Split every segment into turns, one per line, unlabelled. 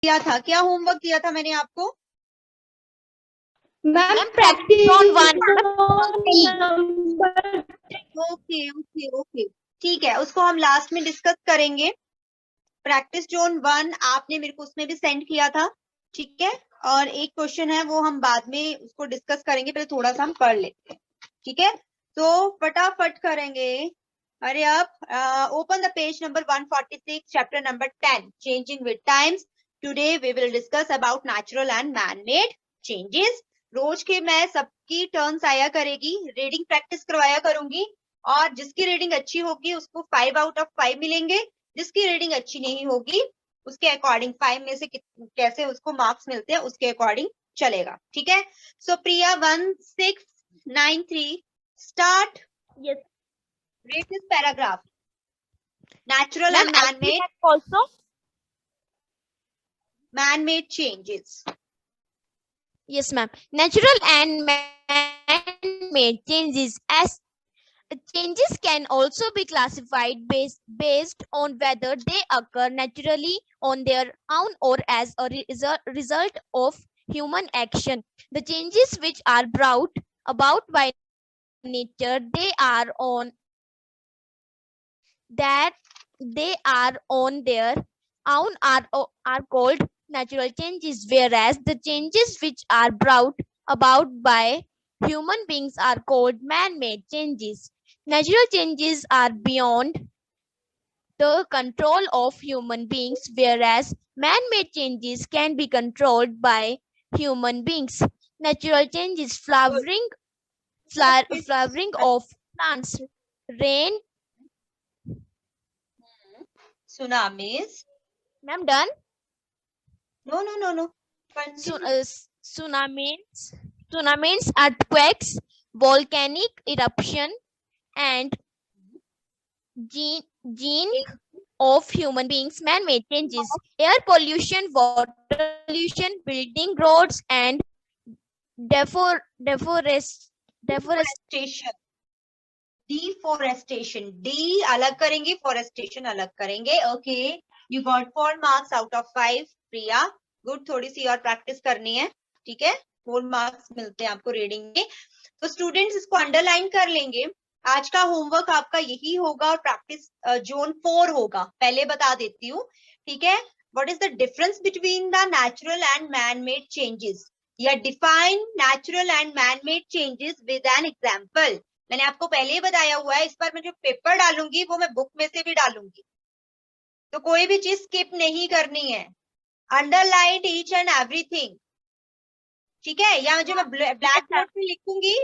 दिया था, क्या होमवर्क दिया था मैंने आपको?
Ma'am practice on one.
Okay okay okay, ठीक है, उसको हम लास्ट में डिस्कस करेंगे। प्रैक्टिस जोन 1 आपने मेरे को उसमें भी सेंड किया था, ठीक है। और एक क्वेश्चन है वो हम बाद में उसको डिस्कस करेंगे, पहले थोड़ा सा हम पढ़ लेते हैं, ठीक है। तो फटाफट करेंगे। अरे आप open the page number 146, chapter number 10, changing with times. Today we will discuss about natural and man made changes. रोज के मैं सबकी टर्न्स आया करेगी, रीडिंग प्रैक्टिस करवाया करूंगी, और जिसकी रीडिंग अच्छी होगी उसको 5 आउट ऑफ 5 मिलेंगे, जिसकी रीडिंग अच्छी नहीं होगी उसके अकॉर्डिंग 5 में से कैसे उसको मार्क्स मिलते हैं उसके अकॉर्डिंग चलेगा, ठीक है। सो प्रिया 1693 start.
Yes.
Read this paragraph. Natural
Ma'am,
and
actually
man-made,
also.
man-made changes.
Yes, ma'am. Natural and man-made changes as changes can also be classified based on whether they occur naturally on their own or as a result of human action. The changes which are brought about by nature, they are on their own are called natural changes, whereas the changes which are brought about by human beings are called man-made changes. Natural changes are beyond the control of human beings, whereas man-made changes can be controlled by human beings. Natural changes, flowering of plants, rain.
Tsunamis.
Ma'am, done?
No. Continue.
Tsunamis, earthquakes, volcanic eruption, and gene of human beings, man-made changes, air pollution, water pollution, building roads, and deforestation.
Deforestation. D अलग करेंगे, forestation अलग करेंगे. Okay, you got 4 marks out of 5. Priya good, थोड़ी सी और practice करनी है, ठीक है। 4 मार्क्स मिलते हैं आपको रीडिंग में। तो स्टूडेंट्स इसको अंडरलाइन कर लेंगे। आज का होमवर्क आपका यही होगा और प्रैक्टिस जोन 4 होगा, पहले बता देती हूँ, ठीक है। What is the difference between the natural and man made changes, या define natural and man made changes with an example. मैंने आपको पहले ही बताया हुआ है, इस बार मैं जो पेपर डालूंगी वो मैं बुक में से भी डालूंगी, तो कोई भी चीज स्किप नहीं करनी है। अंडरलाइन ईच एंड एवरीथिंग, ठीक है। या जो मैं ब्लैक बोर्ड पे लिखूंगी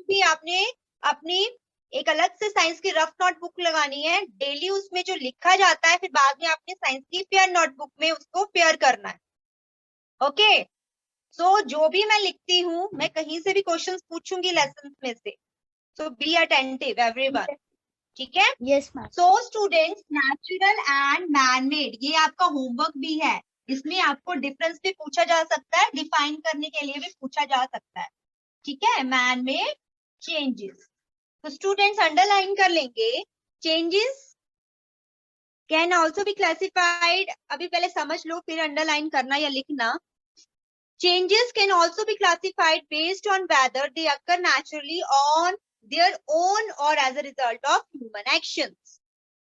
भी आपने अपनी एक अलग से साइंस की रफ नोटबुक लगानी है, डेली उसमें जो लिखा जाता है फिर बाद में आपने साइंस की पेयर नोटबुक में उसको पेयर करना है, ओके। सो जो भी मैं लिखती हूँ मैं कहीं से भी क्वेश्चंस पूछूंगी लेसन में से, सो बी अटेंटिव एवरीवन, ठीक है।
Yes, ma'am.
So students, natural and man made ये आपका होमवर्क भी है, इसमें आपको डिफरेंस भी पूछा जा सकता है, डिफाइन करने के लिए भी पूछा जा सकता है, ठीक है। मैन मेड चेंजेस, तो स्टूडेंट्स अंडरलाइन कर लेंगे। Changes can also be classified, अभी पहले समझ लो फिर अंडरलाइन करना या लिखना। Changes can also be classified based on whether they occur naturally on their own or as a result of human actions.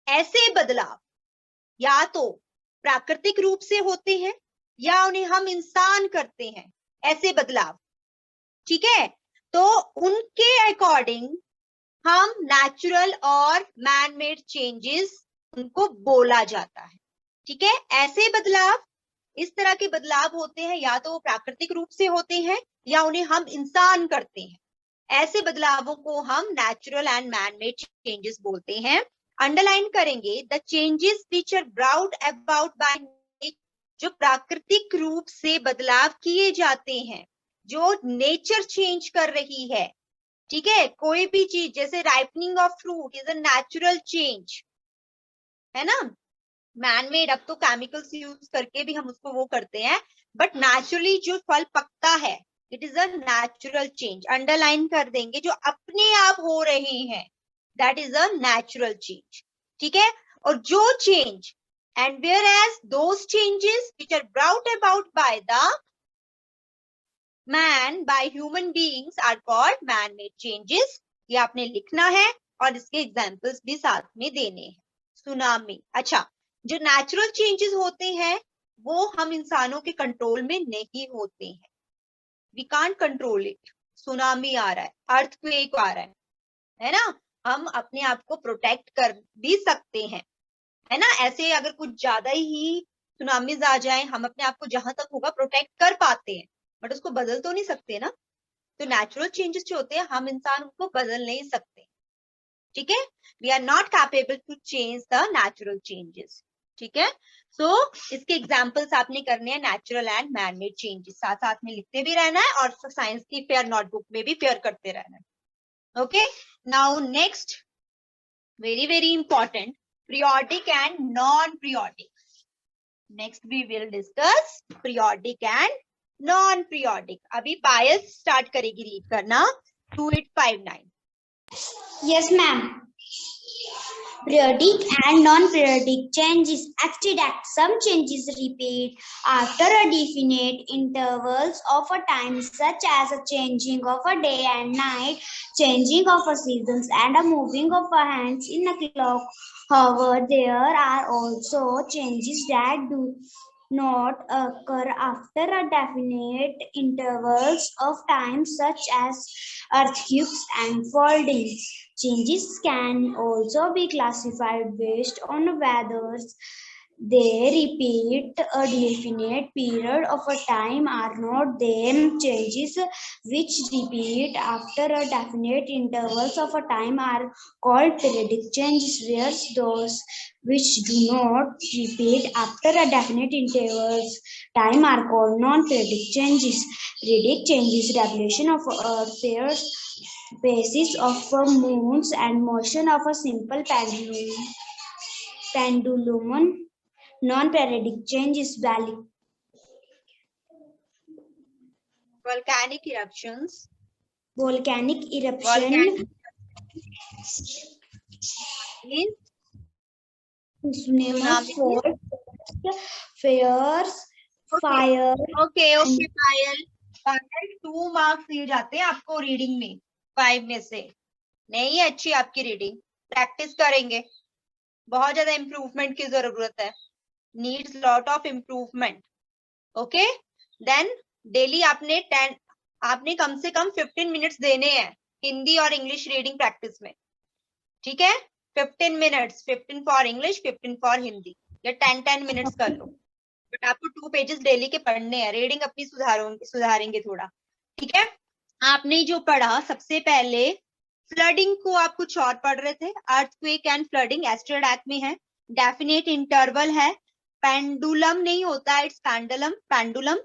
ऐसे बदलाव या तो प्राकृतिक रूप से होते हैं या उन्हें हम इंसान करते हैं, ऐसे बदलाव, ठीक है। तो उनके अकॉर्डिंग हम नेचुरल और मैन मेड चेंजेस उनको बोला जाता है, ठीक है। ऐसे बदलाव, इस तरह के बदलाव होते हैं या तो वो प्राकृतिक रूप से होते हैं या उन्हें हम इंसान करते हैं, ऐसे बदलावों को हम natural and man made changes बोलते हैं। अंडरलाइन करेंगे the changes which are brought about by, जो प्राकृतिक रूप से बदलाव किए जाते हैं, जो नेचर चेंज कर रही है, ठीक है। कोई भी चीज जैसे ripening of fruit is a natural change, है ना। मैनमेड अब तो केमिकल्स यूज करके भी हम उसको वो करते हैं, बट नेचुरली जो फल पकता है it is a natural change, underline कर देंगे, जो अपने आप हो रहे हैं that is a natural change, ठीक है। और जो change and whereas those changes which are brought about by the man, by human beings are called man-made changes. ये आपने लिखना है और इसके एग्जाम्पल्स भी साथ में देने हैं. सुनामी. अच्छा, जो नेचुरल चेंजेस होते हैं वो हम इंसानों के कंट्रोल में नहीं होते हैं. We can't control it. Tsunami आ रहा है, अर्थक्वेक आ रहा है ना, हम अपने आप को प्रोटेक्ट कर भी सकते हैं, है ना. ऐसे अगर कुछ ज्यादा ही सुनामीज आ जाए, हम अपने आप को जहां तक होगा प्रोटेक्ट कर पाते हैं, बट उसको बदल तो नहीं सकते ना. तो नेचुरल चेंजेस जो होते हैं हम इंसान उनको बदल नहीं सकते. ठीक है, we are not capable to change the natural changes. ठीक है, सो इसके एग्जांपल्स आपने करने हैं, natural and man made changes. साथ साथ में लिखते भी रहना है और साइंस की फेयर नोटबुक में भी फेयर करते रहना है. Okay, now next, very very important, periodic and non-periodic. Next we will discuss periodic and non-periodic. अभी पायल स्टार्ट करेगी रीड करना 2859.
Yes, ma'am. Periodic and non-periodic changes acted at some changes repeat after a definite intervals of a time, such as a changing of a day and night, changing of a seasons, and a moving of a hands in a clock. However, there are also changes that do not occur after a definite intervals of time, such as earthquakes and foldings. Changes can also be classified based on whether they repeat a definite period of a time or not. Them changes which repeat after a definite intervals of a time are called periodic changes, whereas those which do not repeat after a definite intervals time are called non-periodic changes. Periodic changes regulation of Earth's basis of moons and motion of a simple pendulum. Non-periodic changes
Volcanic eruptions.
volcanic eruption
Means
tsunami faults, fires, fire.
Okay okay Payal, Payal 2 marks दिए जाते हैं आपको reading में 5 में से. नहीं है अच्छी आपकी रीडिंग, प्रैक्टिस करेंगे, बहुत ज्यादा इम्प्रूवमेंट की जरूरत है. Needs lot of improvement. Okay, then daily आपने कम से कम 15 मिनट्स देने हैं हिंदी और इंग्लिश रीडिंग प्रैक्टिस में. ठीक है, 15 minutes, 15 for English, 15 for Hindi, या 10 मिनट्स कर लो, बट आपको 2 पेजेस डेली के पढ़ने हैं. रीडिंग अपनी सुधारेंगे थोड़ा. ठीक है, आपने जो पढ़ा सबसे पहले फ्लडिंग को आप कुछ और पढ़ रहे थे. अर्थक्वेक एंड फ्लडिंग एस्ट्रोडैक में है, डेफिनेट इंटरवल है, पेंडुलम नहीं होता, इट्स पेंडुलम.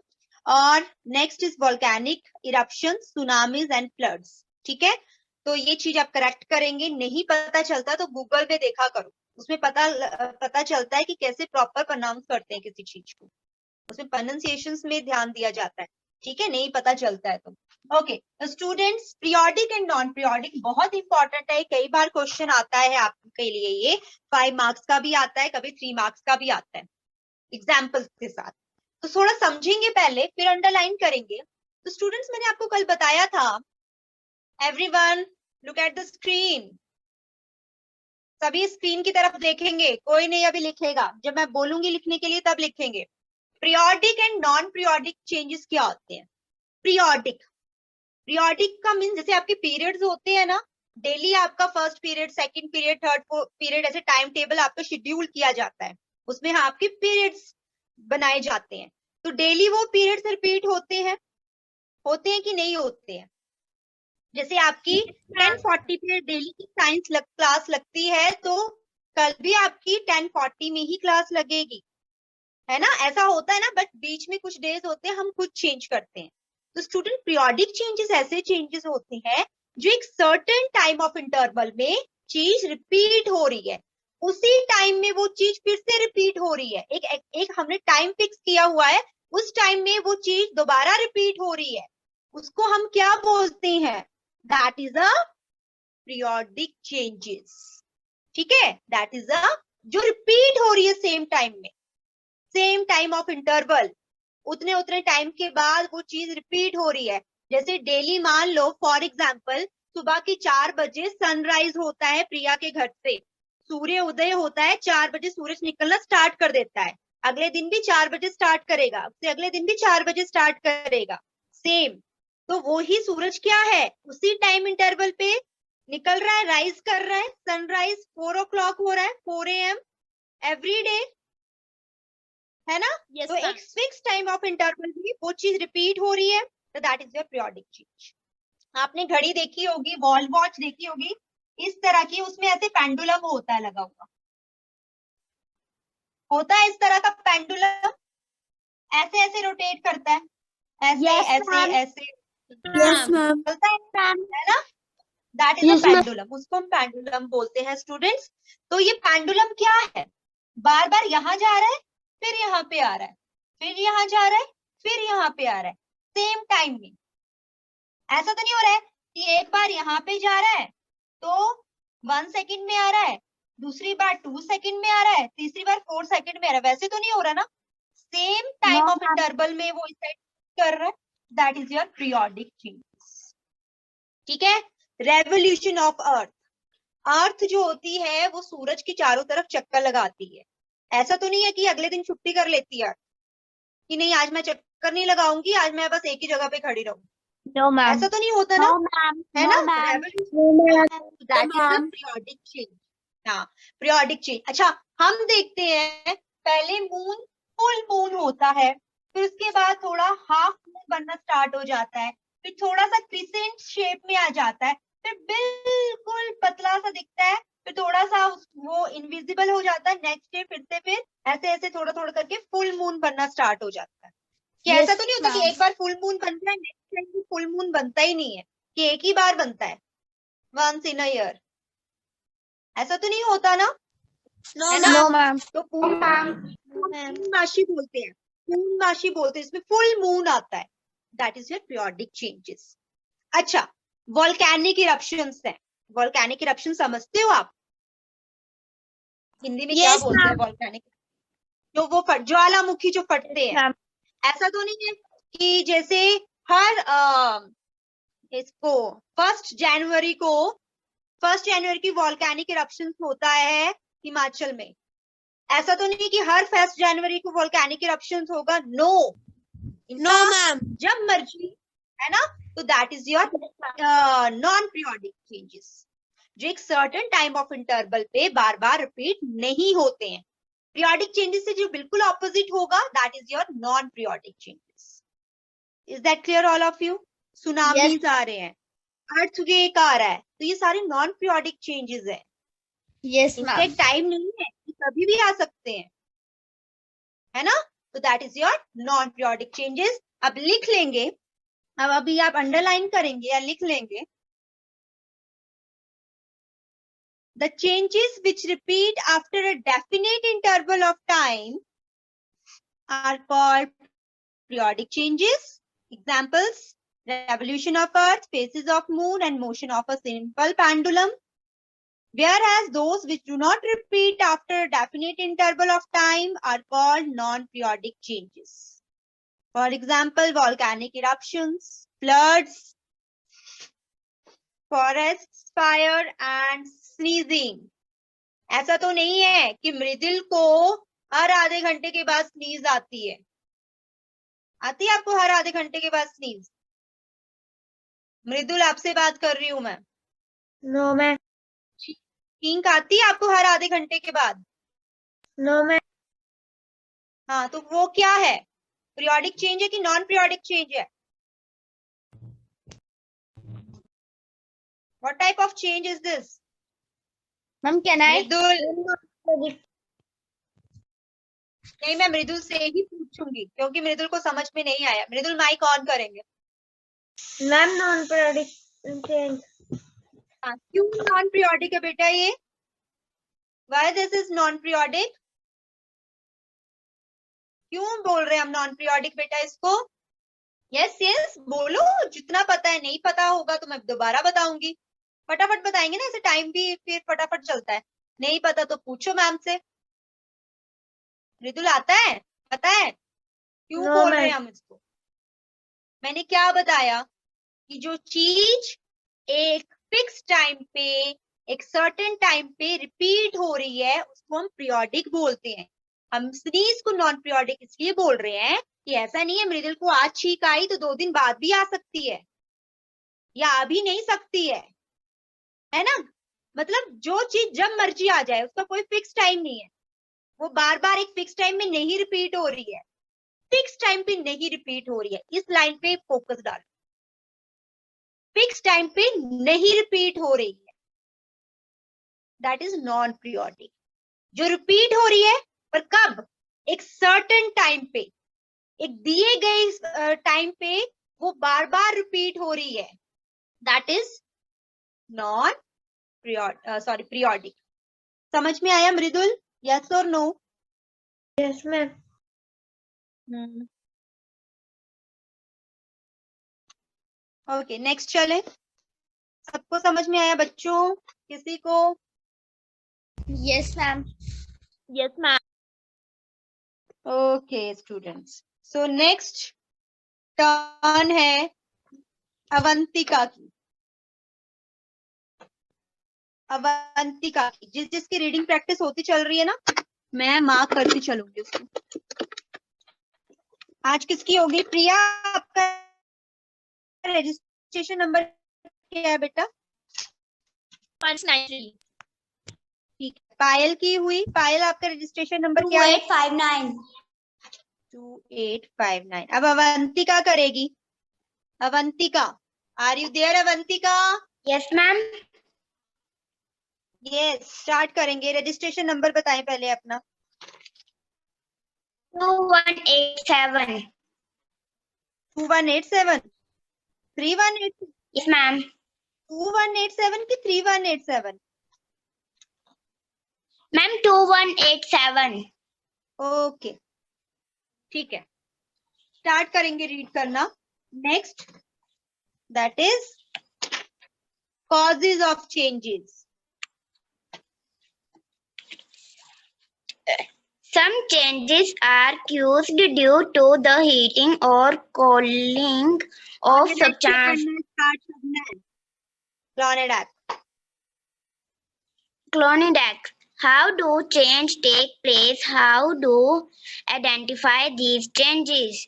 और next is volcanic eruption, tsunamis and floods. ठीक है, तो ये चीज आप करेक्ट करेंगे. नहीं पता चलता तो गूगल पे देखा करो, उसमें पता चलता है कि कैसे प्रॉपर प्रोनाउंस करते हैं किसी चीज को, उसमें प्रोनाउंसिएशंस में ध्यान दिया जाता है. ठीक है, नहीं पता चलता है तो. Okay, students, periodic and non periodic बहुत इंपॉर्टेंट है. कई बार क्वेश्चन आता है आपके लिए, ये 5 मार्क्स का भी आता है, कभी 3 मार्क्स का भी आता है एग्जाम्पल्स के साथ. तो थोड़ा समझेंगे पहले, फिर अंडरलाइन करेंगे. तो स्टूडेंट्स, मैंने आपको कल बताया था, everyone look at the screen. सभी स्क्रीन की तरफ देखेंगे, कोई नहीं अभी लिखेगा, जब मैं बोलूंगी लिखने के लिए तब लिखेंगे. Periodic and non periodic changes क्या होते हैं? पीरियोडिक का मीन जैसे आपके पीरियड्स होते हैं ना, डेली आपका first period, second period, third period, ऐसे टाइम टेबल आपका शेड्यूल किया जाता है, उसमें आपके पीरियड्स बनाए जाते हैं. तो डेली वो पीरियड्स रिपीट होते हैं कि नहीं होते हैं? जैसे आपकी 10:40 पे डेली की साइंस क्लास लगती है, तो कल भी आपकी 10:40 में ही क्लास लगेगी, है ना. ऐसा होता है ना, बट बीच में कुछ डेज होते हैं हम खुद चेंज करते हैं. तो स्टूडेंट, पीरियोडिक चेंजेस ऐसे चेंजेस होते हैं जो एक सर्टेन टाइम ऑफ इंटरवल में चीज रिपीट हो रही है, उसी टाइम में वो चीज फिर से रिपीट हो रही है. एक हमने टाइम फिक्स किया हुआ है, उस टाइम में वो चीज दोबारा रिपीट हो रही है, उसको हम क्या बोलते हैं? That is a periodic changes. ठीक है, दैट इज अ जो रिपीट हो रही है सेम टाइम में, सेम टाइम ऑफ इंटरवल, उतने उतने टाइम के बाद वो चीज रिपीट हो रही है। जैसे डेली मान लो फॉर एग्जाम्पल सुबह के 4 बजे सनराइज होता है प्रिया के घर से, सूर्य उदय होता है 4 बजे, सूरज निकलना स्टार्ट कर देता है, अगले दिन भी 4 बजे स्टार्ट करेगा, उससे अगले दिन भी 4 बजे स्टार्ट करेगा, सेम। तो वो ही सूरज क्या है, उसी टाइम इंटरवल पे निकल रहा है, राइज कर रहा है, सनराइज 4 o'clock हो रहा है, 4 AM एवरी डे, है ना।
Yes,
तो
ma'am.
एक फिक्स टाइम ऑफ इंटरवल में वो चीज रिपीट हो रही है, तो that is your periodic change. आपने घड़ी देखी होगी, वॉल वॉच देखी होगी, इस तरह की, उसमें ऐसे पेंडुलम होता है लगा हुआ, होता है इस तरह का पेंडुलम, ऐसे ऐसे रोटेट करता है, ऐसे
Yes,
ऐसे
ma'am.
ऐसे
Yes, ma'am.
चलता है ना, दैट इज अ पेंडुलम, उसको हम पेंडुलम बोलते हैं स्टूडेंट्स। तो ये पेंडुलम क्या है, बार बार यहाँ जा रहा है, फिर यहाँ पे आ रहा है, फिर यहाँ जा रहा है, फिर यहाँ पे आ रहा है, सेम टाइम में। ऐसा तो नहीं हो रहा है कि एक बार यहाँ पे जा रहा है तो 1 सेकंड में आ रहा है, दूसरी बार 2 सेकंड में आ रहा है, तीसरी बार 4 सेकंड में आ रहा है, वैसे तो नहीं हो रहा ना, सेम टाइम ऑफ इंटरवल में वो सेट कर रहा है, that is your periodic changes. ठीक है। रेवोल्यूशन ऑफ अर्थ, अर्थ जो होती है वो सूरज के चारों तरफ चक्कर लगाती है, ऐसा तो नहीं है कि अगले दिन छुट्टी कर लेती है कि नहीं आज मैं चक्कर नहीं लगाऊंगी, आज मैं बस एक ही जगह पे खड़ी रहूंगी,
No, ma'am.
ऐसा तो नहीं होता ना,
No, ma'am.
है
No,
ना,
ma'am.
Revolution, that is the
ma'am.
Periodic change. हाँ, पीरियोडिक चेंज। अच्छा, हम देखते हैं पहले मून फुल मून होता है, फिर उसके बाद थोड़ा हाफ मून बनना स्टार्ट हो जाता है, फिर थोड़ा सा क्रिसेंट शेप में आ जाता है, फिर बिल्कुल पतला सा दिखता है, फिर थोड़ा सा वो इनविजिबल हो जाता है, नेक्स्ट डे फिर से फिर ऐसे ऐसे थोड़ा थोड़ा करके फुल मून बनना स्टार्ट हो जाता है। कि ऐसा तो नहीं होता कि एक बार फुल मून बनता है, नेक्स्ट टाइम फुल मून बनता ही नहीं है, कि एक ही बार बनता है, वंस इन अ ईयर, ऐसा तो नहीं होता ना, है ना।
No, ma'am.
तो पूर्णमासी बोलते हैं, पूर्णमासी बोलते हैं, इसमें फुल मून आता है, that is your periodic changes. अच्छा, वोल्केनिक इरप्शंस है, वोल्केनिक इरप्शन समझते हो आप, हिंदी में क्या
Yes,
बोलते हैं
ma'am.
वोल्केनिक, जो वो ज्वालामुखी जो फटते हैं,
Ma'am.
ऐसा तो नहीं है कि जैसे हर इसको 1 जनवरी की वोल्केनिक इरप्शन होता है हिमाचल में, ऐसा तो नहीं कि हर 1 जनवरी को वोल्केनिक इरप्शन होगा, नो,
No, ma'am.
जब मर्जी, है ना। तो that is your non periodic changes, जो एक सर्टेन टाइम ऑफ इंटरवल पे बार बार रिपीट नहीं होते हैं। पीरियोडिक चेंजेस से जो बिल्कुल ऑपोजिट होगा, that is your non periodic changes. Is that clear all of you. Tsunamis आ रहे हैं, अर्थक्वेक आ रहा है, तो ये सारे नॉन पीरियोडिक चेंजेस है,
Yes,
इनका
ma'am.
एक टाइम नहीं है, ये कभी भी आ सकते हैं, है ना। तो that is your non periodic changes. अब लिख लेंगे, अब अभी आप अंडरलाइन करेंगे या लिख लेंगे, the changes which repeat after a definite interval of time are called periodic changes. Examples: revolution of earth, phases of moon, and motion of a simple pendulum. Whereas those which do not repeat after a definite interval of time are called non-periodic changes. For example, volcanic eruptions, floods, forest fire, and sneezing. ऐसा तो नहीं है कि मृदुल को हर आधे घंटे के बाद स्नीज आती है, आती है आपको हर आधे घंटे के बाद स्नीज? मृदुल, आपसे बात कर रही हूं मैं।
No, ma'am.
छींक आती है आपको हर आधे घंटे के बाद?
No, ma'am.
हाँ, तो वो क्या है, पीरियोडिक चेंज है कि नॉन पीरियोडिक चेंज है? What type of change is this?
Ma'am, can I?
मृदुल, नहीं, मैं मृदुल से ही पूछूंगी क्योंकि मृदुल को समझ में नहीं आया। मृदुल, माइक ऑन करेंगे।
Ma'am, non-periodic change.
क्यों नॉन पीरियोडिक है बेटा ये? Why this is non periodic? क्यों बोल रहे हैं हम नॉन पीरियोडिक बेटा इसको? यस यस बोलो, जितना पता है, नहीं पता होगा तो मैं दोबारा बताऊंगी, फटाफट बताएंगे ना, ऐसे टाइम भी फिर फटाफट चलता है। नहीं पता तो पूछो मैम से, मृदुल आता है? पता है क्यों
No,
बोल रहे
ma'am.
हैं हम इसको? मैंने क्या बताया कि जो चीज एक फिक्स टाइम पे, एक सर्टेन टाइम पे रिपीट हो रही है उसको हम पीरियोडिक बोलते हैं। हम स्नीज को नॉन पीरियोडिक इसलिए बोल रहे हैं कि ऐसा नहीं है मृदुल को आज छींक आई तो 2 दिन बाद भी आ सकती है या आ भी नहीं सकती है ना? मतलब जो चीज जब मर्जी आ जाए उसका कोई फिक्स टाइम नहीं है, वो बार बार एक फिक्स टाइम में नहीं रिपीट हो रही है, फिक्स टाइम पे नहीं रिपीट हो रही है। इस लाइन पे फोकस डालो, फिक्स टाइम पे नहीं रिपीट हो रही है, दैट इज नॉन पीरियोडिक। जो रिपीट हो रही है पर कब? एक सर्टेन टाइम पे, एक दिए गए टाइम पे वो बार बार रिपीट हो रही है, दैट इज नॉन पीरियोडिक। समझ में आया मृदुल? यस और no?
Yes, ma'am.
Okay next चले। सबको समझ में आया बच्चों? किसी को?
Yes, ma'am.
Yes, ma'am.
Okay students, so next turn है अवंतिका की। अवंतिका की जिसकी रीडिंग प्रैक्टिस होती चल रही है ना, मैं मार्क करती चलूंगी उसको। आज किसकी होगी? प्रिया, आपका रजिस्ट्रेशन नंबर क्या है बेटा?
193.
ठीक है। पायल की हुई। पायल आपका रजिस्ट्रेशन नंबर क्या है?
2859.
2859। अब अवंतिका करेगी। Avantika, are you there Avantika?
Yes, ma'am.
Yes, start करेंगे। रजिस्ट्रेशन नंबर बताएं पहले अपना।
2187.
2187, 3187,
Yes, ma'am.
2187 की 3187?
Ma'am, 2187.
ओके ठीक है, स्टार्ट करेंगे रीड करना। Next, that is causes of changes.
Some changes are caused due to the heating or cooling of substance. Clonidac. How do change take place? How do identify these changes?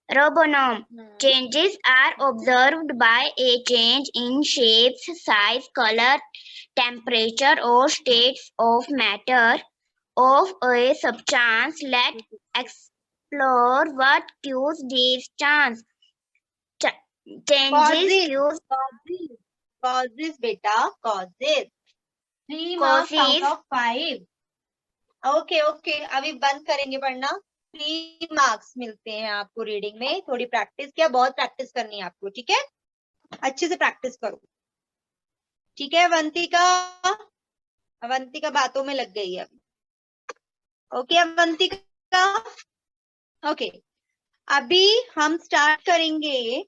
Robonom. Changes are observed by a change in shapes, size, color, temperature, or states of matter of a substance. Let's explore what causes these changes. Changes
causes बेटा, causes. 3 marks out of 5। Okay okay, अभी बंद करेंगे पढ़ना। 3 marks मिलते हैं आपको reading में। थोड़ी प्रैक्टिस किया, बहुत प्रैक्टिस करनी है आपको, ठीक है? अच्छे से प्रैक्टिस करो, ठीक है? अवंतिका, अवंतिका बातों में लग गई है अभी। ओके अवंतिका, ओके अभी हम स्टार्ट करेंगे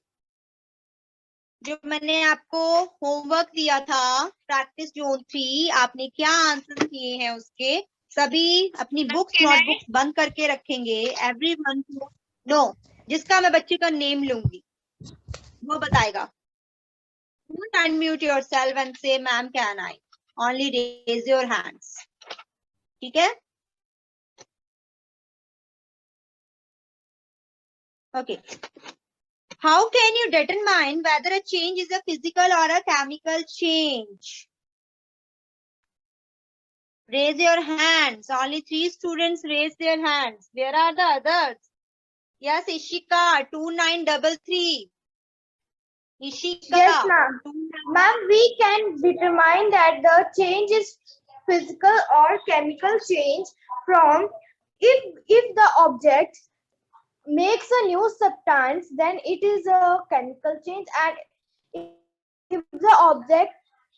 जो मैंने आपको होमवर्क दिया था, प्रैक्टिस जोन 3। आपने क्या आंसर किए हैं उसके सभी अपनी बुक्स नोटबुक्स बंद करके रखेंगे। एवरीवन को नो, जिसका मैं बच्चे का नेम लूंगी वो बताएगा। Don't unmute yourself and say ma'am can I, only raise your hands, ठीक है? Okay. How can you determine whether a change is a physical or a chemical change? Raise your hands. Only 3 students raise their hands. Where are the others? Yes, Ishika, 2933. Ishika.
Yes, ma'am. Ma'am, we can determine that the change is physical or chemical change from if the object makes a new substance, then it is a chemical change, and if the object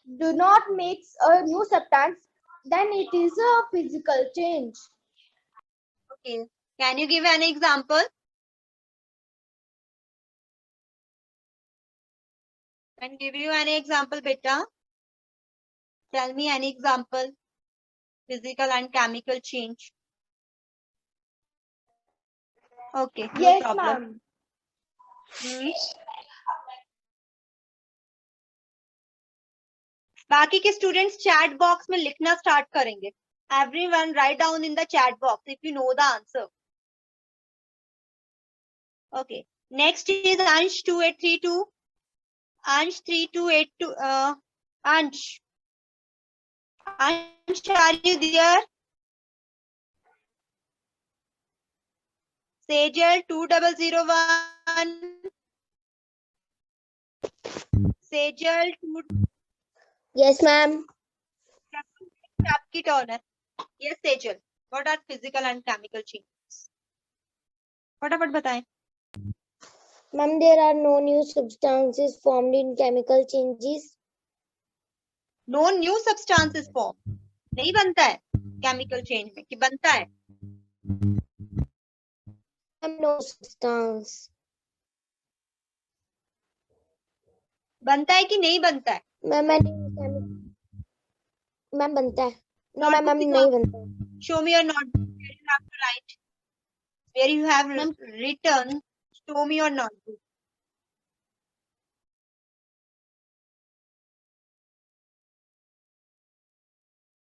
do not makes a new substance, then it is a physical change.
Okay. Can you give an example? Can give you any example, beta? Tell me any example. Physical and chemical change. Okay, no
Yes,
problem.
ma'am.
बाकी के students chat box में लिखना start करेंगे. Everyone write down in the chat box if you know the answer. Okay. Next is Ansh 2832. Ansh 3282. Ansh. Ansh, are you there? Sejal 2001. Sejal 2.
Yes, ma'am.
आपकी turn है. Yes, Sejal. What are physical and chemical changes? फटाफट बताएं.
Ma'am, there are no new substances formed in chemical changes.
No new substances form. नहीं बनता है chemical change में कि बनता है.
Ma'am, no substance.
बनता है कि नहीं बनता है.
Ma'am, ma'am बनता है. No, ma'am,
Notebook
नहीं बनता.
Show me your notebook where you have to write. Where you have written. Show me your notebook.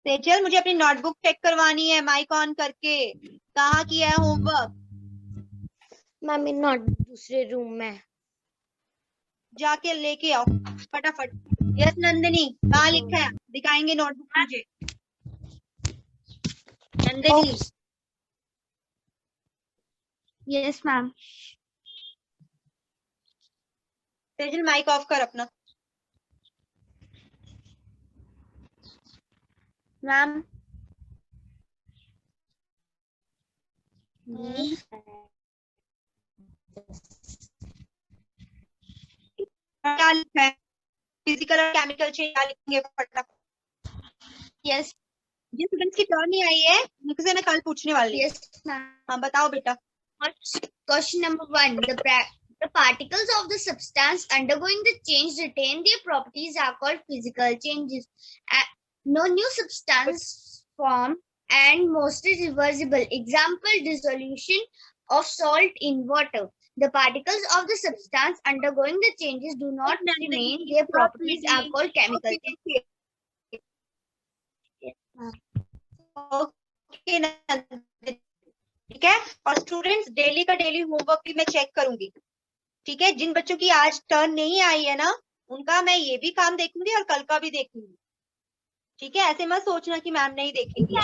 Sejal, मुझे अपनी नोटबुक चेक करवानी है माइक ऑन करके. कहाँ किया है होमवर्क?
मैम मेरी नोटबुक दूसरे रूम में.
जाके लेके आओ फटाफट. यस नंदिनी, कहाँ लिखा है? दिखाएंगे नोटबुक मुझे. Nandini.
Yes ma'am.
Sejal mic off कर अपना.
मैम
क्या लिखा है? फिजिकल और केमिकल चेंज क्या लिखेंगे फटाफट.
यस.
ये स्टूडेंट्स की टर्न नहीं आई है, मुझसे ना कल पूछने वाली.
Yes ma'am.
हाँ बताओ बेटा.
Question number 1. The particles of the substance undergoing the change retain their properties are called physical changes. No new substance form and mostly reversible. Example, dissolution of salt in water. The particles of the substance undergoing the changes do not remain. Their properties are called chemical changes.
Okay Nandini, ठीक है. और students daily का daily homework भी मैं check करूंगी. ठीक है. जिन बच्चों की आज टर्न नहीं आई है ना, उनका मैं ये भी काम देखूंगी और कल का भी देखूंगी. ठीक है. ऐसे मत सोचना कि मैम नहीं देखेंगी.